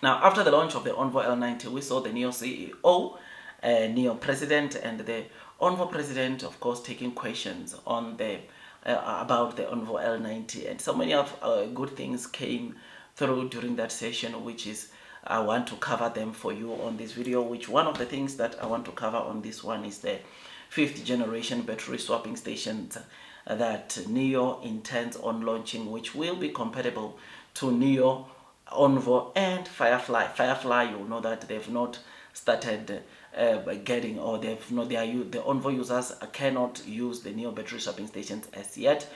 Now, after the launch of the Onvo L90, we saw the Nio CEO, Nio President, and the Onvo President, of course, taking questions on the about the Onvo L90, and so many of good things came through during that session, which is I want to cover them for you on this video. Which one of the things that I want to cover on this one is the 5th generation battery swapping stations that Nio intends on launching, which will be compatible to Nio, Onvo, and Firefly. Firefly, you know that they've not started getting, or they've not, the Onvo users cannot use the Nio battery swapping stations as yet,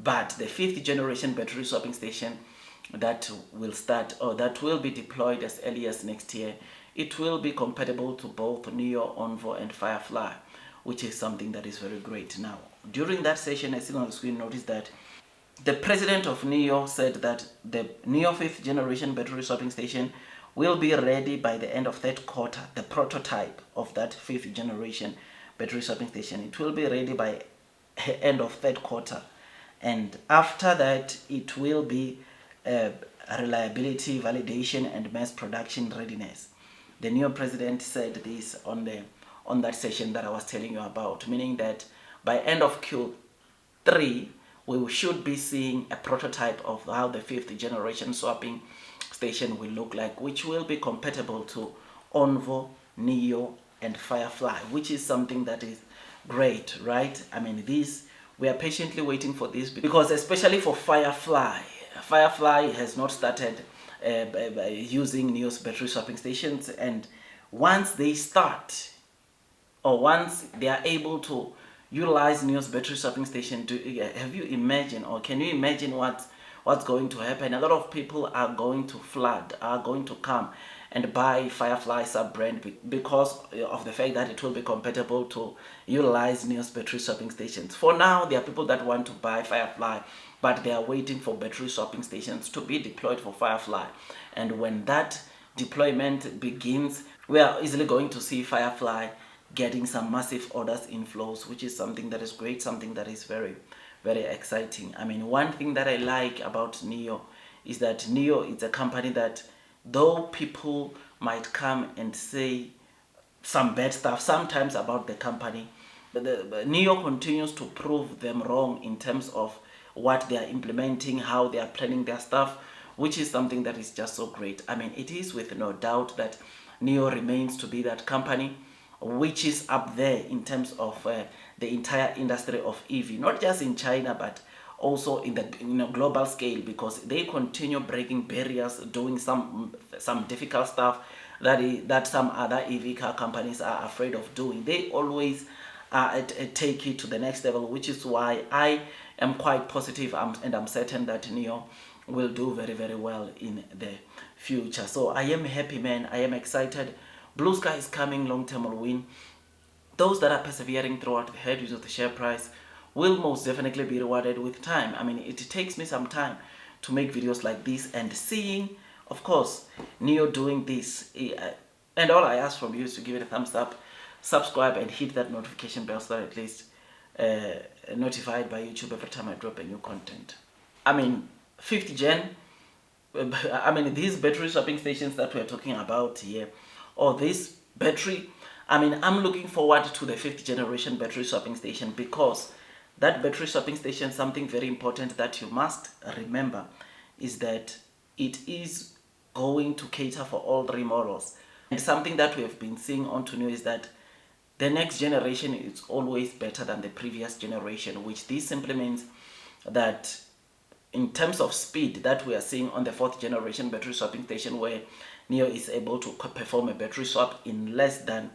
but the 5th generation battery swapping station that will start, or that will be deployed as early as next year, it will be compatible to both Nio, Onvo, and Firefly, which is something that is very great. Now, during that session, as seen on the screen, notice that the president of Nio said that the Nio 5th generation battery swapping station will be ready by the end of third quarter. The prototype of that 5th generation battery swapping station, it will be ready by end of third quarter, and after that it will be reliability, validation, and mass production readiness. The Nio president said this on that session that I was telling you about, meaning that by end of Q3 we should be seeing a prototype of how the 5th generation swapping station will look like, which will be compatible to Onvo, Nio, and Firefly, which is something that is great, right? I mean, we are patiently waiting for this, because especially for Firefly has not started using Nio's battery swapping stations, and once they start, or once they are able to utilize Nio's battery swapping station, have you imagined, or can you imagine what's going to happen? A lot of people are going to flood, are going to come and buy Firefly sub-brand because of the fact that it will be compatible to utilize Nio's battery swapping stations. For now, there are people that want to buy Firefly, but they are waiting for battery swapping stations to be deployed for Firefly. And when that deployment begins, we are easily going to see Firefly getting some massive orders inflows, which is something that is great, something that is very, very exciting. I mean, one thing that I like about Nio is that Nio is a company that, though people might come and say some bad stuff sometimes about the company, but Nio continues to prove them wrong in terms of what they are implementing, how they are planning their stuff, which is something that is just so great. I mean, it is with no doubt that Nio remains to be that company which is up there in terms of the entire industry of EV, not just in China, but also in the global scale, because they continue breaking barriers, doing some difficult stuff that some other EV car companies are afraid of doing. They always take it to the next level, which is why I am quite positive, and I'm certain that Nio will do very, very well in the future. So I am happy, man. I am excited. Blue sky is coming, long-term will win. Those that are persevering throughout the headwinds of the share price will most definitely be rewarded with time. I mean, it takes me some time to make videos like this, and seeing, of course, Nio doing this, and all I ask from you is to give it a thumbs up, subscribe, and hit that notification bell so that at least notified by YouTube every time I drop a new content. I mean, 5th gen, I mean, these battery swapping stations that we're talking about here, or this battery, I mean, I'm looking forward to the 5th generation battery swapping station, because that battery swapping station, something very important that you must remember is that it is going to cater for all 3 models. And something that we have been seeing on to Nio is that the next generation is always better than the previous generation, which this simply means that in terms of speed that we are seeing on the 4th generation battery swapping station, where Nio is able to perform a battery swap in less than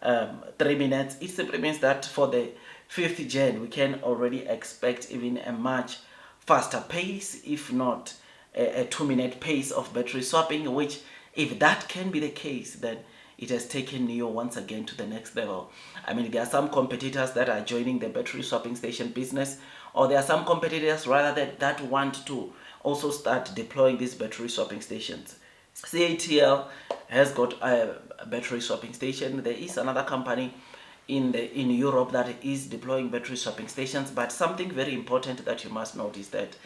3 minutes, it simply means that for the 5th gen we can already expect even a much faster pace, if not a 2-minute pace of battery swapping, which, if that can be the case, then it has taken Nio once again to the next level. I mean, there are some competitors that are joining the battery swapping station business, or there are some competitors rather that want to also start deploying these battery swapping stations. CATL has got a battery swapping station. There is another company in Europe that is deploying battery swapping stations, but something very important that you must note is that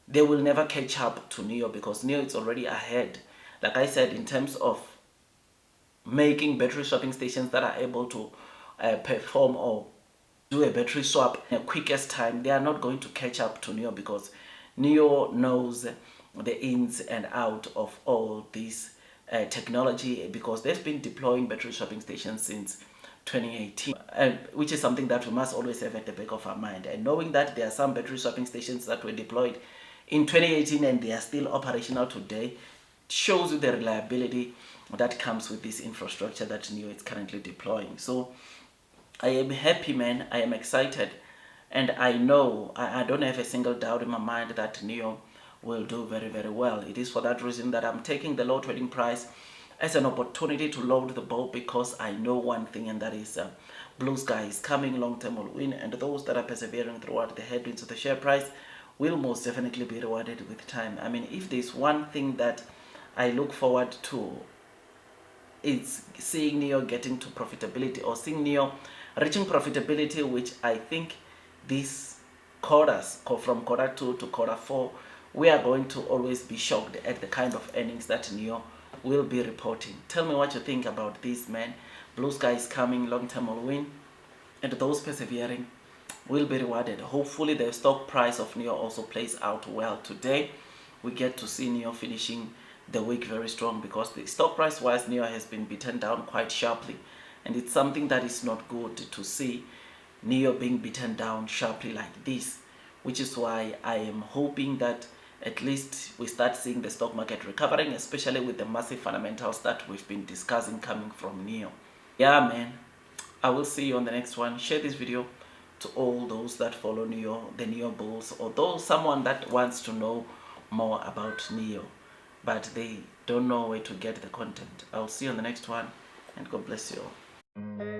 they will never catch up to Nio, because Nio is already ahead. like I said, in terms of making battery swapping stations that are able to perform or do a battery swap in the quickest time, they are not going to catch up to Nio, because Nio knows the ins and out of all this technology, because they've been deploying battery swapping stations since 2018, which is something that we must always have at the back of our mind. And knowing that there are some battery swapping stations that were deployed in 2018 and they are still operational today, shows you the reliability that comes with this infrastructure that Nio is currently deploying. So I am happy, man. I am excited, and I know, I don't have a single doubt in my mind that Nio will do very, very well. It is for that reason that I'm taking the low trading price as an opportunity to load the boat, because I know one thing, and that is blue sky is coming, long term will win, and those that are persevering throughout the headwinds of the share price will most definitely be rewarded with time. I mean, if there's one thing that I look forward to, it's seeing Nio getting to profitability, or seeing Nio reaching profitability, which I think these quarters, from quarter 2 to quarter 4, we are going to always be shocked at the kind of earnings that Nio will be reporting. Tell me what you think about this, man. Blue sky is coming, long term will win, and those persevering will be rewarded. Hopefully the stock price of Nio also plays out well today. We get to see Nio finishing the week very strong, because the stock price wise Nio has been beaten down quite sharply, and it's something that is not good to see Nio being beaten down sharply like this, which is why I am hoping that at least we start seeing the stock market recovering, especially with the massive fundamentals that we've been discussing coming from Nio. Yeah, man, I will see you on the next one. Share this video to all those that follow Nio, the Nio bulls, or someone that wants to know more about Nio, but they don't know where to get the content. I'll see you on the next one, and God bless you all.